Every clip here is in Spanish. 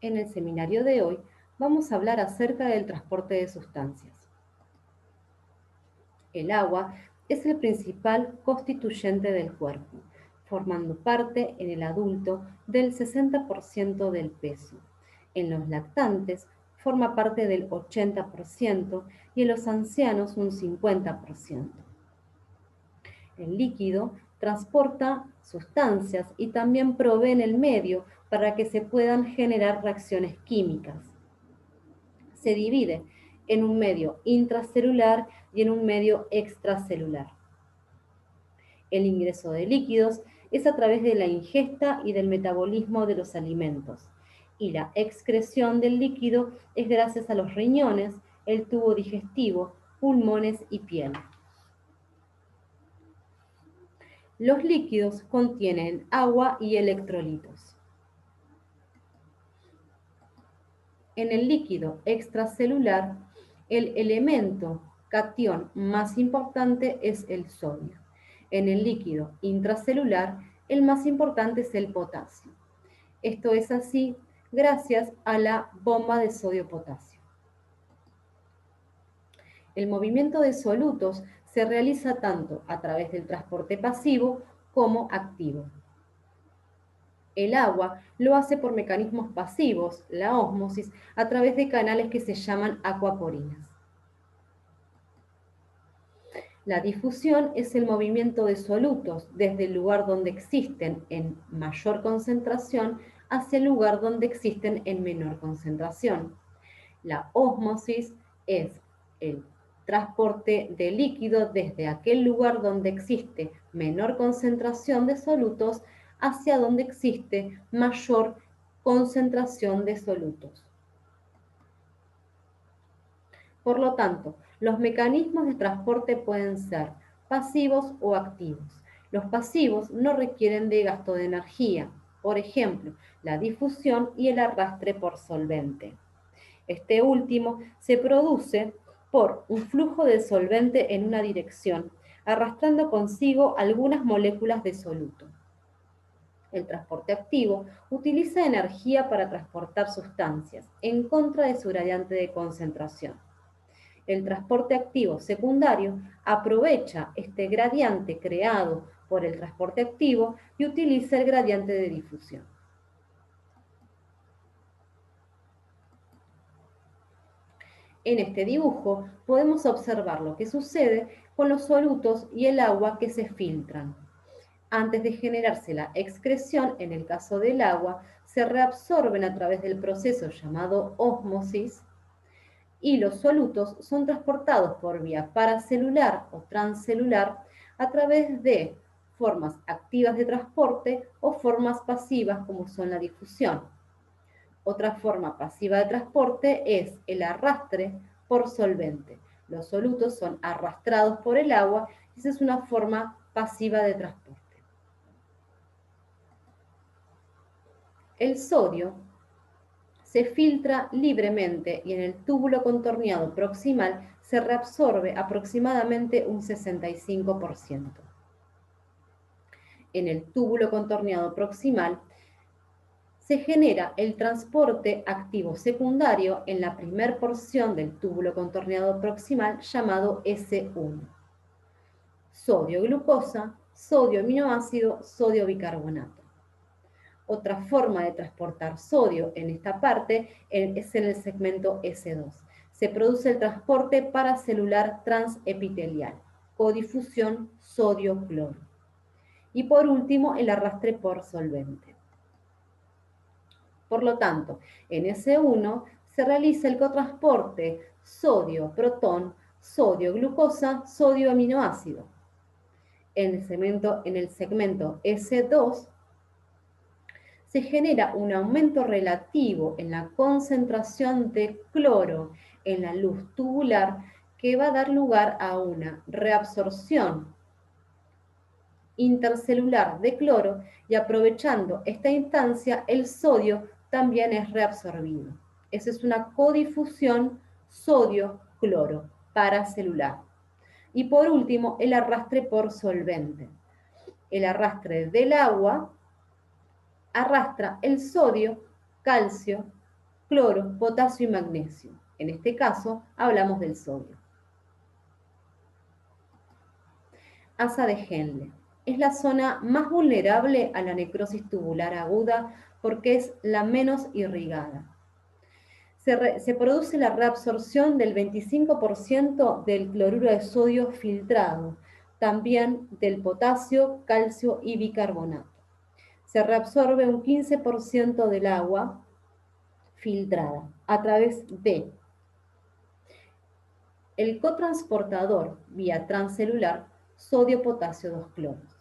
En el seminario de hoy vamos a hablar acerca del transporte de sustancias. El agua es el principal constituyente del cuerpo, formando parte en el adulto del 60% del peso. En los lactantes forma parte del 80% y en los ancianos un 50%. El líquido transporta sustancias y también provee el medio para que se puedan generar reacciones químicas. Se divide en un medio intracelular y en un medio extracelular. El ingreso de líquidos es a través de la ingesta y del metabolismo de los alimentos, y la excreción del líquido es gracias a los riñones, el tubo digestivo, pulmones y piel. Los líquidos contienen agua y electrolitos. En el líquido extracelular, el elemento catión más importante es el sodio. En el líquido intracelular, el más importante es el potasio. Esto es así gracias a la bomba de sodio-potasio. El movimiento de solutos se realiza tanto a través del transporte pasivo como activo. El agua lo hace por mecanismos pasivos, la ósmosis, a través de canales que se llaman acuaporinas. La difusión es el movimiento de solutos desde el lugar donde existen en mayor concentración hacia el lugar donde existen en menor concentración. La ósmosis es el transporte de líquido desde aquel lugar donde existe menor concentración de solutos hacia donde existe mayor concentración de solutos. Por lo tanto, los mecanismos de transporte pueden ser pasivos o activos. Los pasivos no requieren de gasto de energía, por ejemplo, la difusión y el arrastre por solvente. Este último se produce por un flujo de solvente en una dirección, arrastrando consigo algunas moléculas de soluto. El transporte activo utiliza energía para transportar sustancias en contra de su gradiente de concentración. El transporte activo secundario aprovecha este gradiente creado por el transporte activo y utiliza el gradiente de difusión. En este dibujo podemos observar lo que sucede con los solutos y el agua que se filtran. Antes de generarse la excreción, en el caso del agua, se reabsorben a través del proceso llamado ósmosis y los solutos son transportados por vía paracelular o transcelular a través de formas activas de transporte o formas pasivas como son la difusión. Otra forma pasiva de transporte es el arrastre por solvente. Los solutos son arrastrados por el agua y esa es una forma pasiva de transporte. El sodio se filtra libremente y en el túbulo contorneado proximal se reabsorbe aproximadamente un 65%. En el túbulo contorneado proximal se genera el transporte activo secundario en la primera porción del túbulo contorneado proximal llamado S1. Sodio-glucosa, sodio-aminoácido, sodio-bicarbonato. Otra forma de transportar sodio en esta parte es en el segmento S2. Se produce el transporte paracelular transepitelial, codifusión sodio-cloro. Y por último, el arrastre por solvente. Por lo tanto, en S1 se realiza el cotransporte sodio-protón, sodio-glucosa, sodio-aminoácido. En el segmento S2 se genera un aumento relativo en la concentración de cloro en la luz tubular que va a dar lugar a una reabsorción intercelular de cloro y aprovechando esta instancia el sodio también es reabsorbido. Esa es una codifusión sodio-cloro paracelular. Y por último, el arrastre por solvente. El arrastre del agua arrastra el sodio, calcio cloro, potasio y magnesio. En este caso, hablamos del sodio. Asa de Henle. Es la zona más vulnerable a la necrosis tubular aguda porque es la menos irrigada. Se produce la reabsorción del 25% del cloruro de sodio filtrado, también del potasio, calcio y bicarbonato. Se reabsorbe un 15% del agua filtrada a través de el cotransportador vía transcelular sodio-potasio 2-cloros.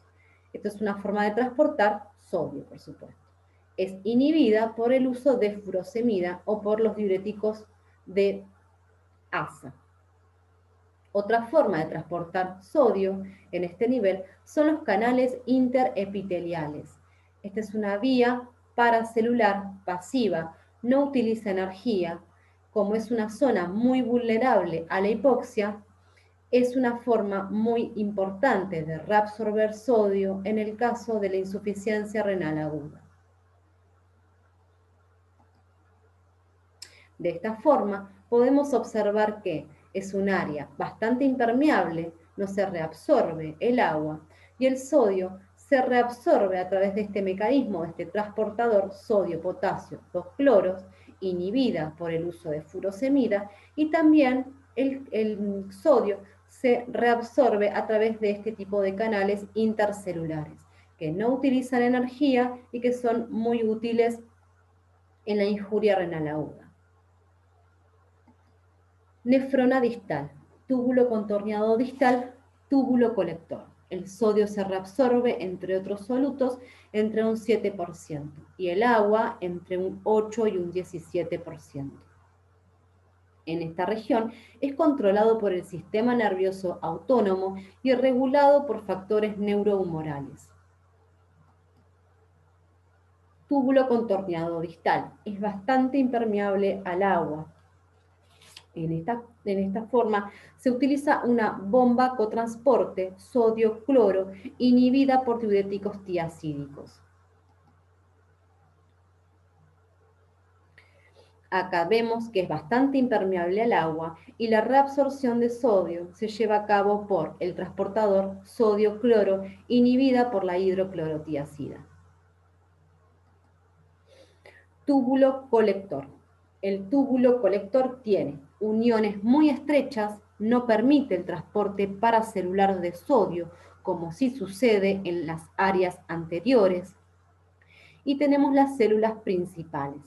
Esto es una forma de transportar sodio, por supuesto. Es inhibida por el uso de furosemida o por los diuréticos de ASA. Otra forma de transportar sodio en este nivel son los canales interepiteliales. Esta es una vía paracelular pasiva, no utiliza energía. Como es una zona muy vulnerable a la hipoxia, es una forma muy importante de reabsorber sodio en el caso de la insuficiencia renal aguda. De esta forma, podemos observar que es un área bastante impermeable, no se reabsorbe el agua y el sodio se reabsorbe a través de este mecanismo, de este transportador sodio-potasio 2-cloros, inhibida por el uso de furosemida, y también el sodio se reabsorbe a través de este tipo de canales intercelulares, que no utilizan energía y que son muy útiles en la injuria renal aguda. Nefrona distal, túbulo contorneado distal, túbulo colector. El sodio se reabsorbe, entre otros solutos, entre un 7% y el agua entre un 8 y un 17%. En esta región es controlado por el sistema nervioso autónomo y regulado por factores neurohumorales. Túbulo contorneado distal. Es bastante impermeable al agua. En esta forma se utiliza una bomba cotransporte sodio-cloro inhibida por diuréticos tiacídicos. Acá vemos que es bastante impermeable al agua y la reabsorción de sodio se lleva a cabo por el transportador sodio-cloro inhibida por la hidroclorotiazida. Túbulo colector. El túbulo colector tiene uniones muy estrechas, no permite el transporte paracelular de sodio, como sí sucede en las áreas anteriores, y tenemos las células principales.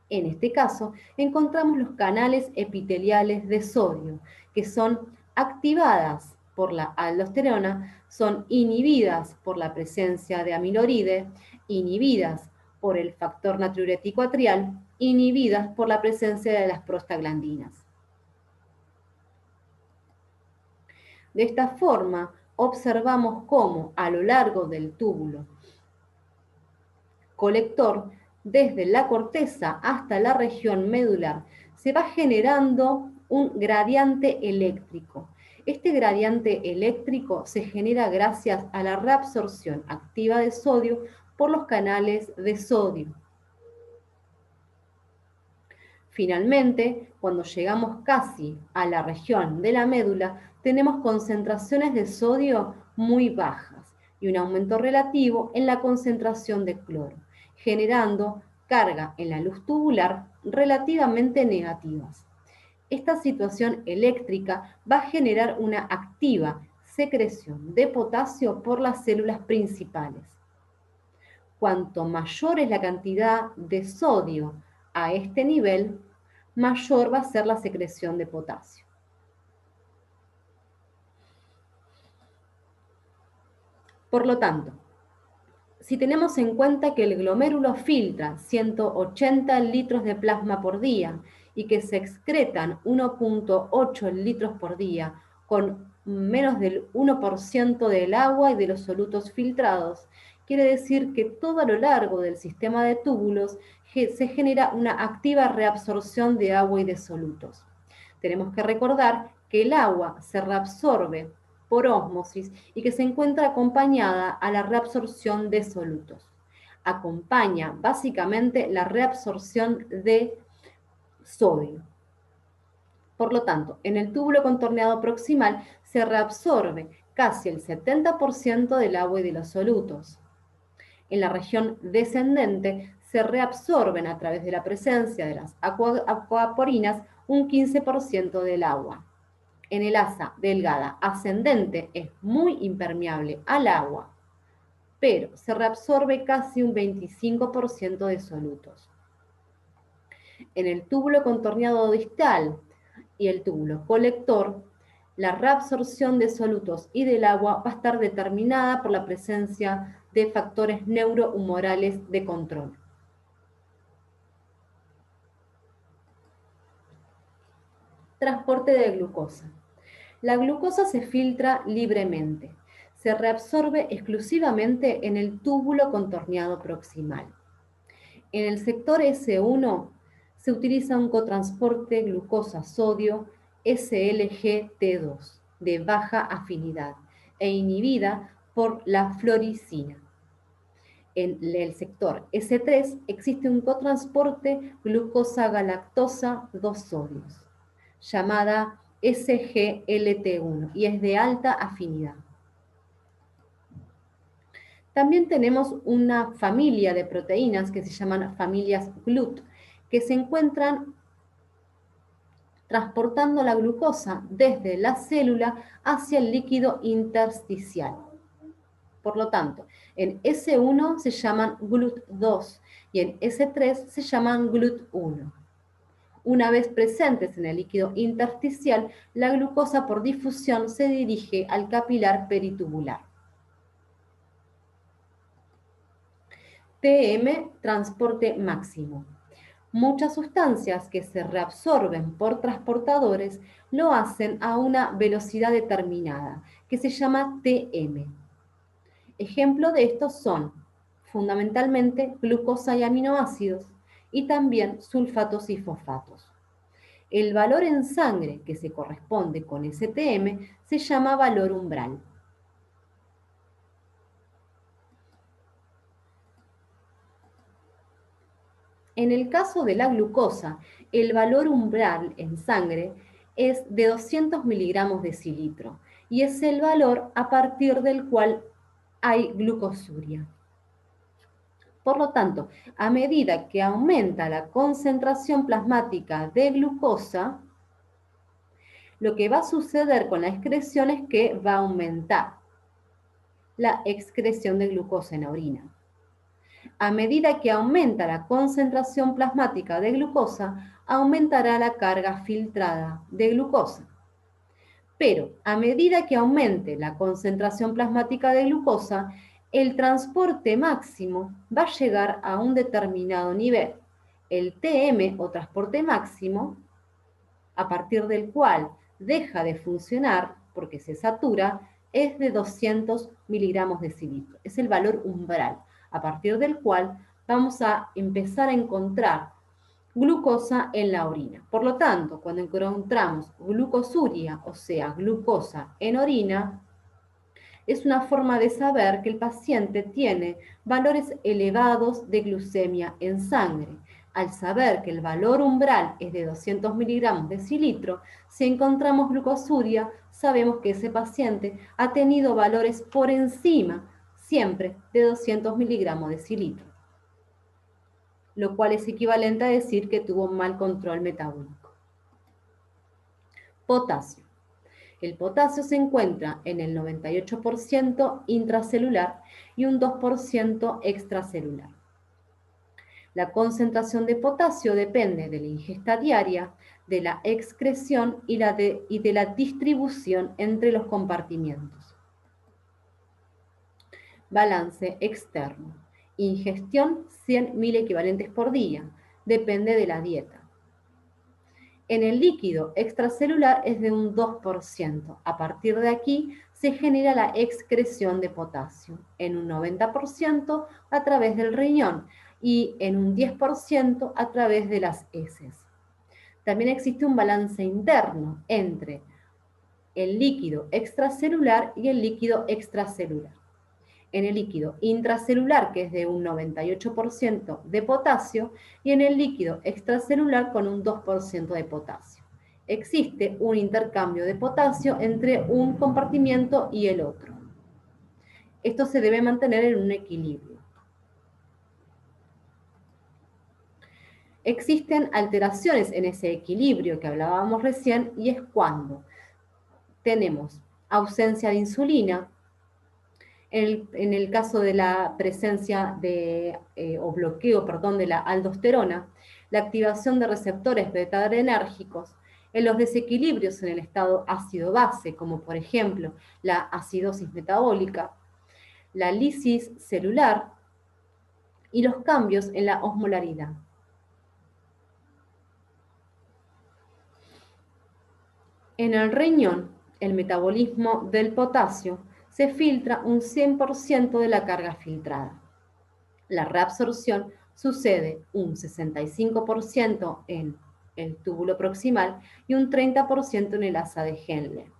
En este caso, encontramos los canales epiteliales de sodio, que son activadas por la aldosterona, son inhibidas por la presencia de amiloride, inhibidas por el factor natriurético atrial, inhibidas por la presencia de las prostaglandinas. De esta forma, observamos cómo a lo largo del túbulo colector, desde la corteza hasta la región medular, se va generando un gradiente eléctrico. Este gradiente eléctrico se genera gracias a la reabsorción activa de sodio por los canales de sodio. Finalmente, cuando llegamos casi a la región de la médula, tenemos concentraciones de sodio muy bajas y un aumento relativo en la concentración de cloro, generando carga en la luz tubular relativamente negativas. Esta situación eléctrica va a generar una activa secreción de potasio por las células principales. Cuanto mayor es la cantidad de sodio a este nivel, mayor va a ser la secreción de potasio. Por lo tanto, si tenemos en cuenta que el glomérulo filtra 180 litros de plasma por día y que se excretan 1.8 litros por día con menos del 1% del agua y de los solutos filtrados, quiere decir que todo a lo largo del sistema de túbulos se genera una activa reabsorción de agua y de solutos. Tenemos que recordar que el agua se reabsorbe por ósmosis y que se encuentra acompañada a la reabsorción de solutos. acompaña básicamente la reabsorción de sodio. Por lo tanto, en el túbulo contorneado proximal se reabsorbe casi el 70% del agua y de los solutos. En la región descendente se reabsorben a través de la presencia de las aquaporinas un 15% del agua. En el asa delgada ascendente es muy impermeable al agua, pero se reabsorbe casi un 25% de solutos. En el túbulo contorneado distal y el túbulo colector, la reabsorción de solutos y del agua va a estar determinada por la presencia de factores neurohumorales de control. Transporte de glucosa. La glucosa se filtra libremente. Se reabsorbe exclusivamente en el túbulo contorneado proximal. En el sector S1 se utiliza un cotransporte glucosa-sodio SLGT2 de baja afinidad e inhibida por la fluoricina. En el sector S3 existe un cotransporte glucosa-galactosa 2 sodios, llamada SGLT1 y es de alta afinidad. También tenemos una familia de proteínas que se llaman familias GLUT, que se encuentran transportando la glucosa desde la célula hacia el líquido intersticial. Por lo tanto, en S1 se llaman GLUT2 y en S3 se llaman GLUT1. Una vez presentes en el líquido intersticial, la glucosa por difusión se dirige al capilar peritubular. TM, transporte máximo. Muchas sustancias que se reabsorben por transportadores lo hacen a una velocidad determinada, que se llama TM. Ejemplo de estos son fundamentalmente glucosa y aminoácidos y también sulfatos y fosfatos. El valor en sangre que se corresponde con ese TM se llama valor umbral. En el caso de la glucosa, el valor umbral en sangre es de 200 miligramos decilitro y es el valor a partir del cual hay glucosuria. Por lo tanto, a medida que aumenta la concentración plasmática de glucosa, lo que va a suceder con la excreción es que va a aumentar la excreción de glucosa en la orina. A medida que aumenta la concentración plasmática de glucosa, aumentará la carga filtrada de glucosa. Pero a medida que aumente la concentración plasmática de glucosa, el transporte máximo va a llegar a un determinado nivel. El TM o transporte máximo, a partir del cual deja de funcionar porque se satura, es de 200 miligramos decilitro. Es el valor umbral, a partir del cual vamos a empezar a encontrar glucosa en la orina. Por lo tanto, cuando encontramos glucosuria, o sea, glucosa en orina, es una forma de saber que el paciente tiene valores elevados de glucemia en sangre. Al saber que el valor umbral es de 200 miligramos decilitro, si encontramos glucosuria, sabemos que ese paciente ha tenido valores por encima, siempre, de 200 miligramos decilitro, lo cual es equivalente a decir que tuvo un mal control metabólico. Potasio. El potasio se encuentra en el 98% intracelular y un 2% extracelular. La concentración de potasio depende de la ingesta diaria, de la excreción y de la distribución entre los compartimientos. Balance externo. Ingestión 100.000 equivalentes por día. Depende de la dieta. En el líquido extracelular es de un 2%. A partir de aquí se genera la excreción de potasio en un 90% a través del riñón y en un 10% a través de las heces. También existe un balance interno entre el líquido extracelular y el líquido extracelular. en el líquido intracelular, que es de un 98% de potasio, y en el líquido extracelular con un 2% de potasio. Existe un intercambio de potasio entre un compartimiento y el otro. Esto se debe mantener en un equilibrio. Existen alteraciones en ese equilibrio que hablábamos recién, y es cuando tenemos ausencia de insulina, en el caso de la presencia de, o bloqueo, perdón, de la aldosterona, la activación de receptores beta-adrenérgicos, en los desequilibrios en el estado ácido-base, como por ejemplo la acidosis metabólica, la lisis celular y los cambios en la osmolaridad. En el riñón, el metabolismo del potasio se filtra un 100% de la carga filtrada. La reabsorción sucede un 65% en el túbulo proximal y un 30% en el asa de Henle.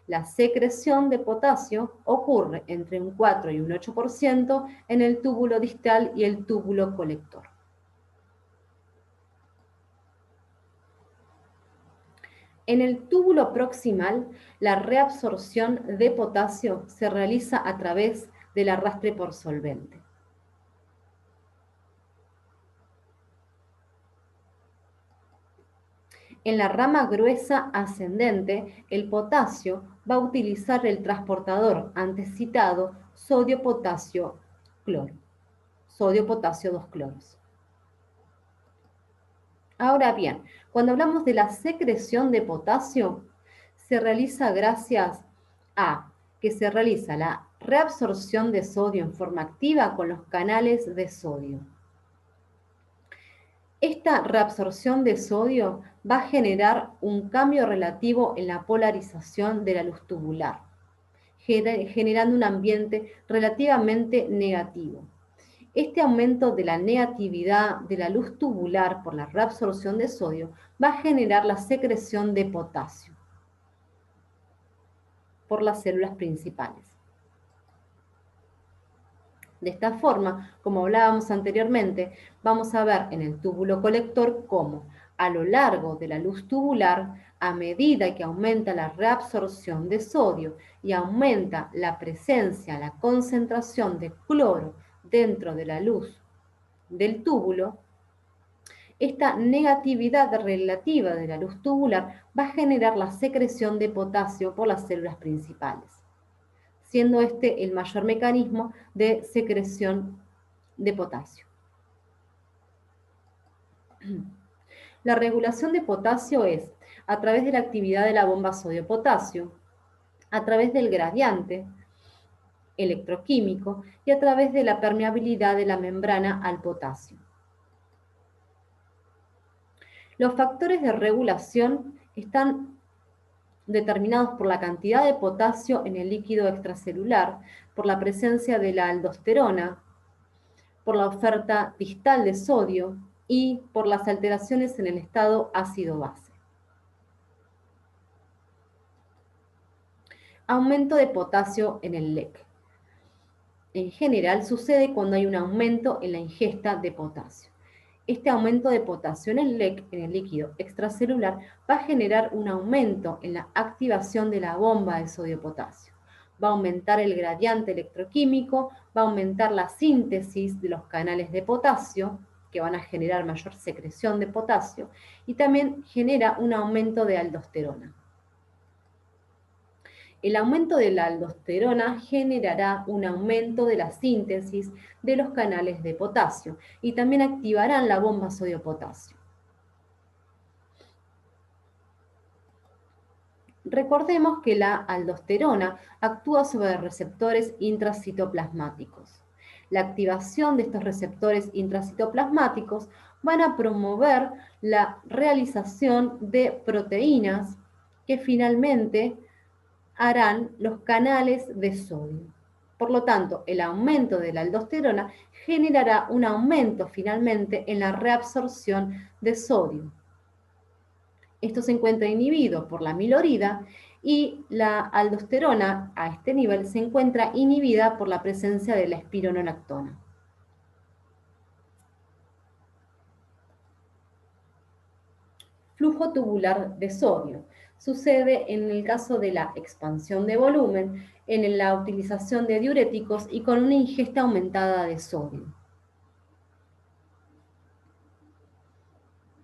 La secreción de potasio ocurre entre un 4 y un 8% en el túbulo distal y el túbulo colector. En el túbulo proximal, la reabsorción de potasio se realiza a través del arrastre por solvente. En la rama gruesa ascendente, el potasio va a utilizar el transportador antes citado sodio-potasio-cloro, sodio-potasio 2 cloros. Ahora bien, cuando hablamos de la secreción de potasio, se realiza gracias a que se realiza la reabsorción de sodio en forma activa con los canales de sodio. Esta reabsorción de sodio va a generar un cambio relativo en la polarización de la luz tubular, generando un ambiente relativamente negativo. Este aumento de la negatividad de la luz tubular por la reabsorción de sodio va a generar la secreción de potasio por las células principales. De esta forma, como hablábamos anteriormente, vamos a ver en el túbulo colector cómo a lo largo de la luz tubular, a medida que aumenta la reabsorción de sodio y aumenta la presencia, la concentración de cloro dentro de la luz del túbulo, esta negatividad relativa de la luz tubular va a generar la secreción de potasio por las células principales, siendo este el mayor mecanismo de secreción de potasio. La regulación de potasio es a través de la actividad de la bomba sodio-potasio, a través del gradiente electroquímico y a través de la permeabilidad de la membrana al potasio. Los factores de regulación están determinados por la cantidad de potasio en el líquido extracelular, por la presencia de la aldosterona, por la oferta distal de sodio y por las alteraciones en el estado ácido-base. Aumento de potasio en el LEC. En general sucede cuando hay un aumento en la ingesta de potasio. Este aumento de potasio en el LEC, en el líquido extracelular, va a generar un aumento en la activación de la bomba de sodio-potasio. Va a aumentar el gradiente electroquímico, va a aumentar la síntesis de los canales de potasio, que van a generar mayor secreción de potasio, y también genera un aumento de aldosterona. El aumento de la aldosterona generará un aumento de la síntesis de los canales de potasio y también activarán la bomba sodio-potasio. Recordemos que la aldosterona actúa sobre receptores intracitoplasmáticos. La activación de estos receptores intracitoplasmáticos van a promover la realización de proteínas que finalmente harán los canales de sodio. Por lo tanto, el aumento de la aldosterona generará un aumento finalmente en la reabsorción de sodio. Esto se encuentra inhibido por la amilorida y la aldosterona a este nivel se encuentra inhibida por la presencia de la espironolactona. Flujo tubular de sodio. Sucede en el caso de la expansión de volumen, en la utilización de diuréticos y con una ingesta aumentada de sodio.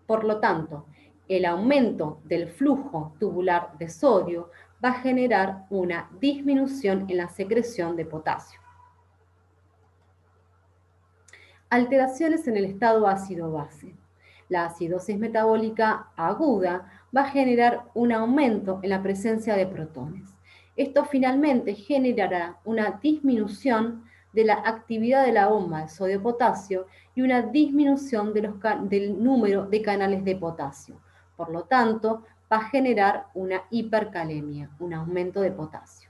Por lo tanto, el aumento del flujo tubular de sodio va a generar una disminución en la secreción de potasio. Alteraciones en el estado ácido-base. La acidosis metabólica aguda va a generar un aumento en la presencia de protones. Esto finalmente generará una disminución de la actividad de la bomba de sodio-potasio y una disminución del número de canales de potasio. Por lo tanto, va a generar una hipercalemia, un aumento de potasio.